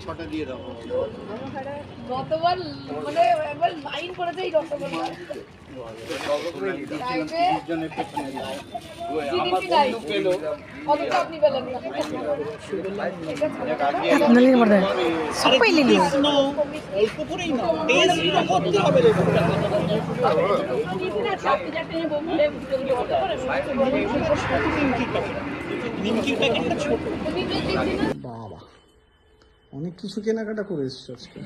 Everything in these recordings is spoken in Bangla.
ছটা দিয়ে দাও। গতবার মানে একবার লাইন করেছে এই রসগোল্লা বাবা অনেক কিছু কেনাকাটা করে এসছো আজকে।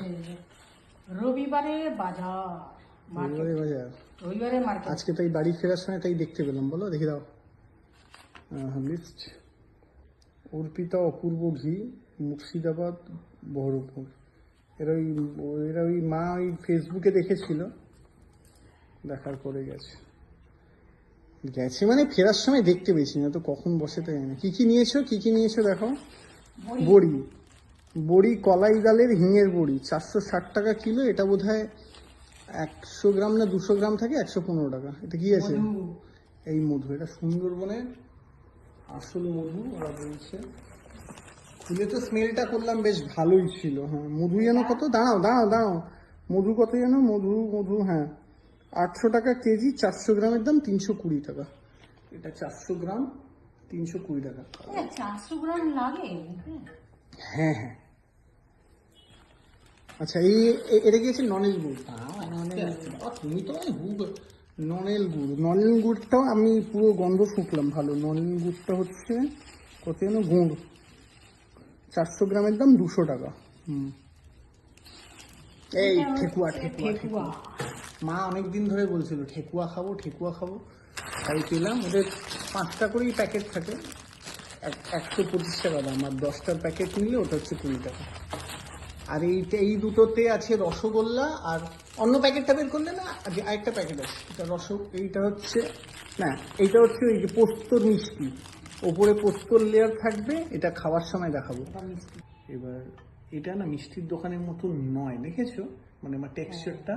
রবিবারে বাজার, রবিবারে বাজার, রবিবারে মার্কেট। আজকে তাই বাড়ি ফেরার সময় তাই দেখতে পেলাম, বলো দেখি দাও লিস্ট। অর্পিতা অপূর্ব ঘি, মুর্শিদাবাদ, বহরমপুর। এরা ওই মা ওই ফেসবুকে দেখেছিল, দেখার পরে গেছে মানে ফেরার সময় দেখতে পেয়েছি না তো কখন বসে তাই জানি। কি কি নিয়েছো দেখো। বড়ি কলাই ডালের হিঙের বড়ি 460 টাকা কিলো। এটা বোধ হয় 100 গ্রাম না 200 গ্রাম থাকে 115 টাকা। এটা কি আছে? এই মধু, এটা সুন্দরবনের আসল মধু ওরা বলছে। খুলে তো স্মেলটা করলাম, বেশ ভালোই ছিল। হ্যাঁ মধু যেন কত, দাঁড়াও মধু কত যেন, মধু হ্যাঁ 800 টাকা কেজি, 400 গ্রামের দাম 320 টাকা। এটা 400 গ্রাম 320 টাকা। 400 গ্রাম লাগে? হ্যাঁ আচ্ছা এটা কি আছে? ননেল গুড়। তুমি তো ননেল গুড়টাও আমি পুরো গন্ধ শুকলাম ভালো। ননেল গুড়টা হচ্ছে কত যেন গুড়, 400 গ্রামের দাম 200 টাকা। এই ঠেকুয়া মা অনেকদিন ধরে বলছিল ঠেকুয়া খাবো, তাই পেলাম। ওদের 5টা করেই প্যাকেট থাকে, 125 টাকা দাম। আর 10টার প্যাকেট নিলে ওটা হচ্ছে 20 টাকা। আর এই দুটোতে আছে রসগোল্লা। আর অন্য প্যাকেটটা বের করলে না, আরেকটা প্যাকেট আছে, এইটা হচ্ছে ওই যে পোস্তর মিষ্টি, ওপরে পোস্তর লেয়ার থাকবে। এটা খাওয়ার সময় দেখাবো। এবার এটা না মিষ্টির দোকানের মতো নয়, দেখেছো? মানে আমার টেক্সচারটা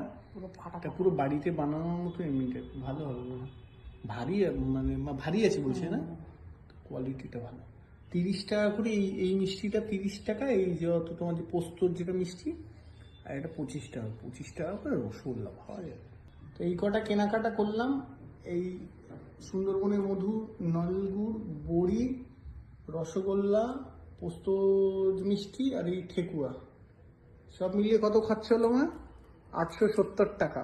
পুরো বাড়িতে বানানোর মতো। এমনিতে ভালো হবে, ভারী মানে ভারী আছে বলছে না, কোয়ালিটিটা ভালো। 30 টাকা করে এই মিষ্টিটা 30 টাকা। এই যে তোমার যে পোস্তর যেটা মিষ্টি, আর এটা 25 টাকা করে রসগোল্লা পাওয়া যায়। তো এই কটা কেনাকাটা করলাম। এই সুন্দরবনের মধু, নলেন গুড়, বড়ি, রসগোল্লা, পোস্ত মিষ্টি আর এই ঠেকুয়া, সব মিলিয়ে কত খরচা হলো মা? 870 টাকা।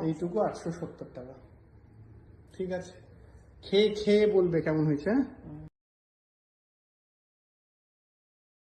এইটুকু 870 টাকা। ঠিক আছে, খেয়ে বলবে কেমন হয়েছে। হ্যাঁ।